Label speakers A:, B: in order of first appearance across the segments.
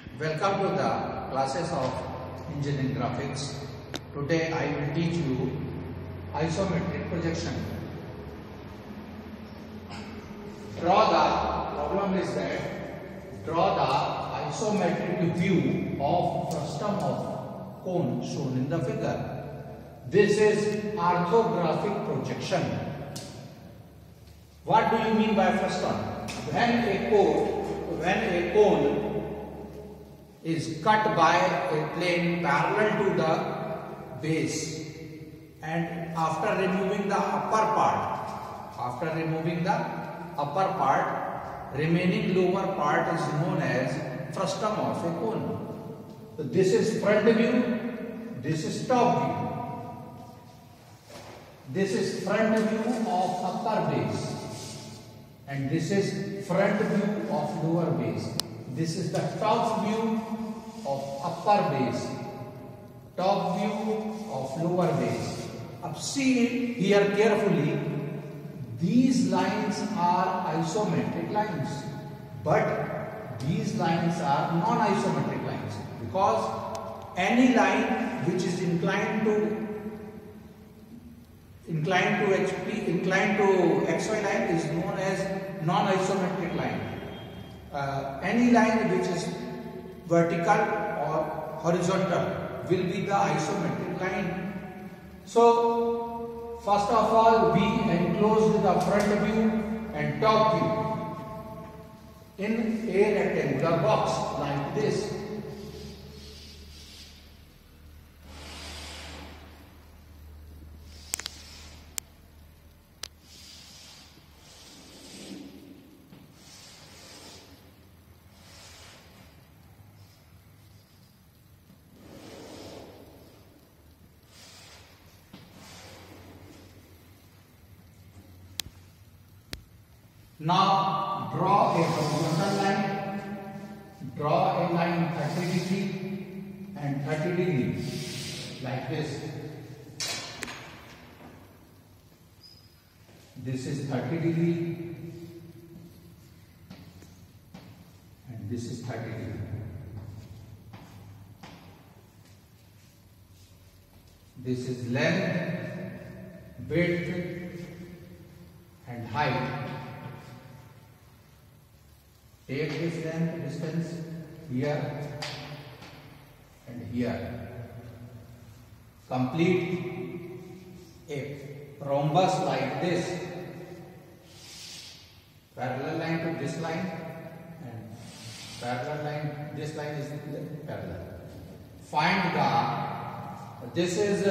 A: Welcome to the classes of engineering graphics. Today I will teach you isometric projection. Problem is that draw the isometric view of frustum of cone shown in the figure. This is orthographic projection. What do you mean by frustum? When a cone is cut by a plane parallel to the base, and after removing the upper part, remaining lower part is known as frustum of a cone. So this is front view, this is top view. This is front view of upper base, and this is front view of lower base. This is the top view of upper base, top view of lower base. Now see here carefully, these lines are isometric lines, but these lines are non-isometric lines, because any line which is inclined to XY line is known as non-isometric line. Any line which is vertical or horizontal will be the isometric line. So first of all, we enclosed the front view and top view in a rectangular box like this. Now draw a horizontal line, draw a line 30 degree and 30 degree like this. This is 30 degree and this is 30 degree. This is length, width and height. Take this length distance here and here. Complete a rhombus like this. Parallel line to this line and parallel line. This line is parallel. Find this is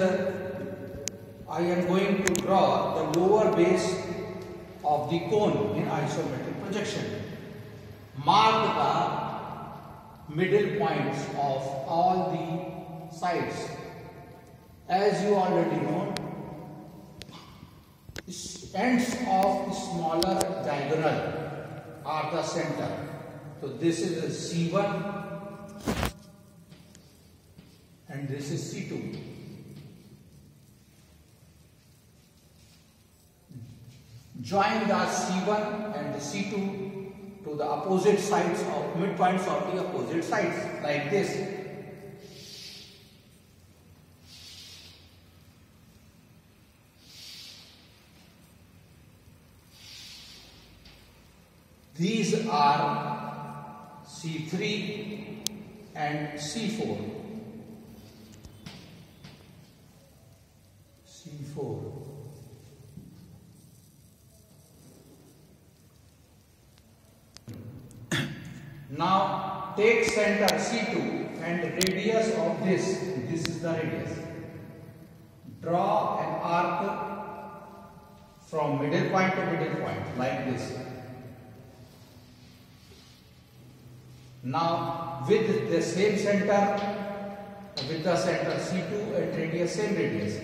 A: I am going to draw the lower base of the cone in isometric projection. Mark the middle points of all the sides. As you already know, ends of smaller diagonal are the center. So this is a C1 and this is C2. Join the C1 and the C2 to the opposite sides of midpoints of the opposite sides like this. These are C3 and C4. C4. Now take center C2 and radius of this is the radius. Draw an arc from middle point to middle point like this. Now with the same center, with the center C2 and radius, same radius,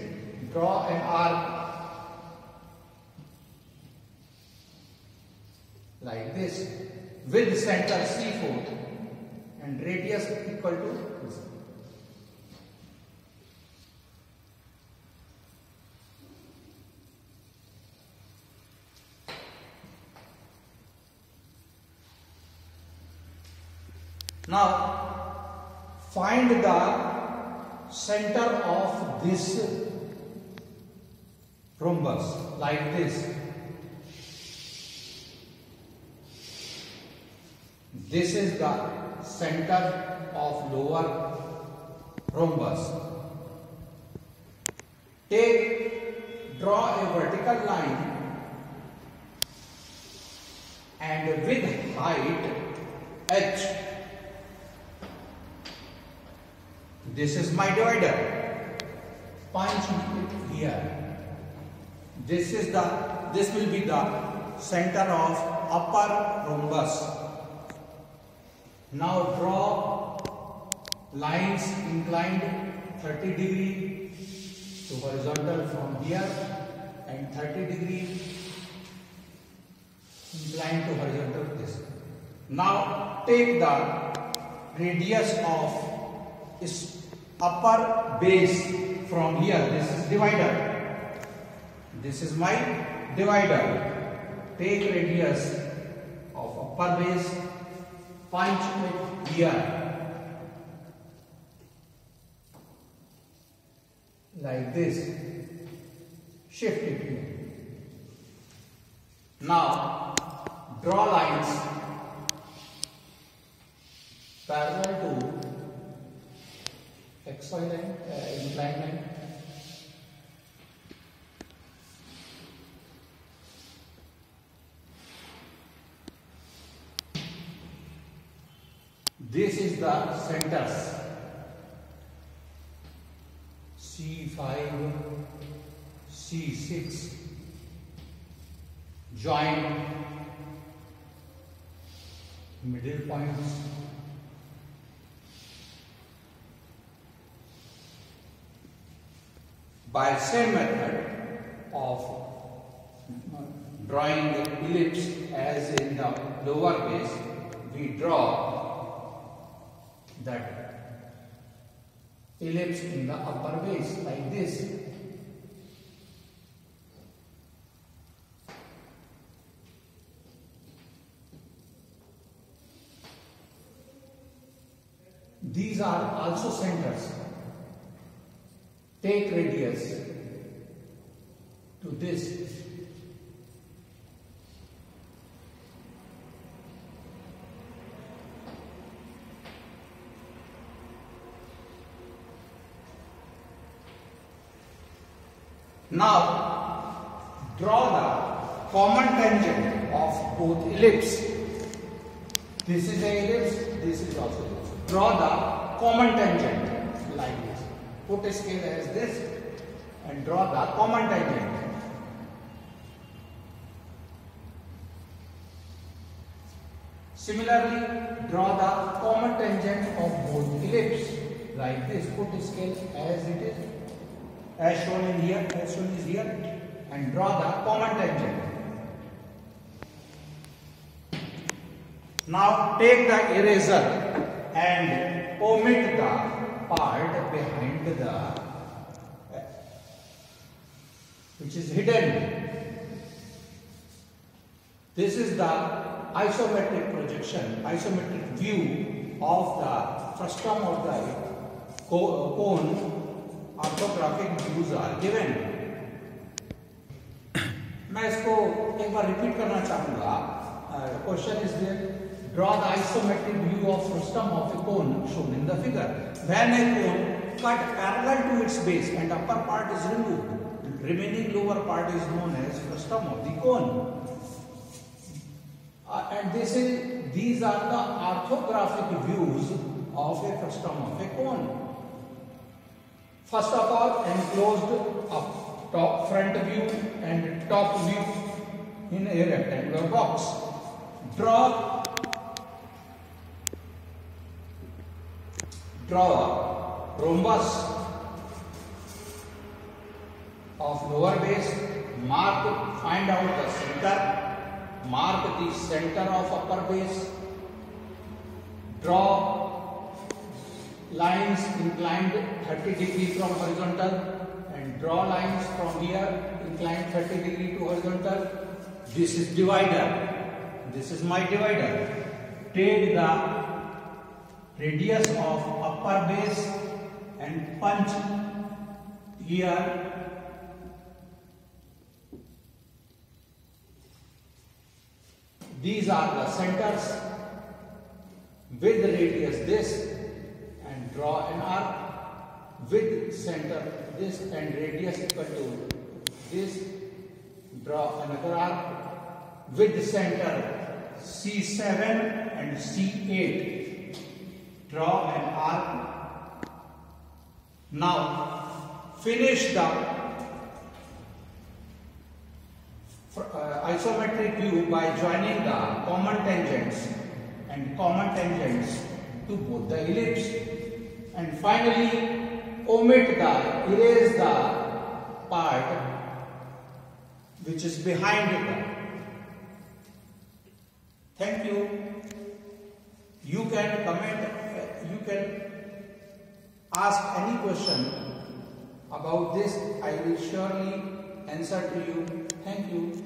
A: draw an arc like this with center C4 and radius equal to this. Now find the center of this rhombus like this. This is the center of lower rhombus. Draw a vertical line and with height h. This is my divider. Punch it here. This will be the center of upper rhombus. Now draw lines inclined 30 degree to horizontal from here and 30 degree inclined to horizontal this. Now take the radius of this upper base from here. This is divider. This is my divider. Take radius of upper base, punch it here like this. Shift it here. Now draw lines parallel to XY line, inclined line. This is the centers C5, C6. Join middle points. By same method of drawing the ellipse as in the lower base, we draw that ellipse in the upper base like this. These are also centers. Take radius to this. Now draw the common tangent of both ellipse. This is the ellipse, this is also ellipse. Draw the common tangent like this. Put a scale as this and draw the common tangent. Similarly, draw the common tangent of both ellipse like this. Put a scale as it is, as shown in here, as shown is here, and draw the common tangent. Now take the eraser and omit the part behind the which is hidden. This is the isometric projection, isometric view of the frustum of the cone. Orthographic views are given. मैं इसको एक बार repeat करना चाहूंगा. Question is there. Draw the isometric view of frustum of a cone shown in the figure. When a cone cut parallel to its base and upper part is removed, the remaining lower part is known as frustum of the cone. And these are the orthographic views of a frustum of a cone. First of all, enclosed up top front view and top view in a rectangular box. Draw a rhombus of lower base. Find out the center. Mark the center of upper base. Draw lines inclined 30 degree from horizontal and draw lines from here inclined 30 degree to horizontal. This is divider. This is my divider. Take the radius of upper base and punch here. These are the centers with radius this, and draw an arc with center this and radius equal to this. Draw another arc with center C7 and C8. Draw an arc. Now finish the isometric view by joining the common tangents and common tangents to both the ellipse, and finally erase the part which is behind it. Thank you. You can comment, you can ask any question about this. I will surely answer to you. Thank you.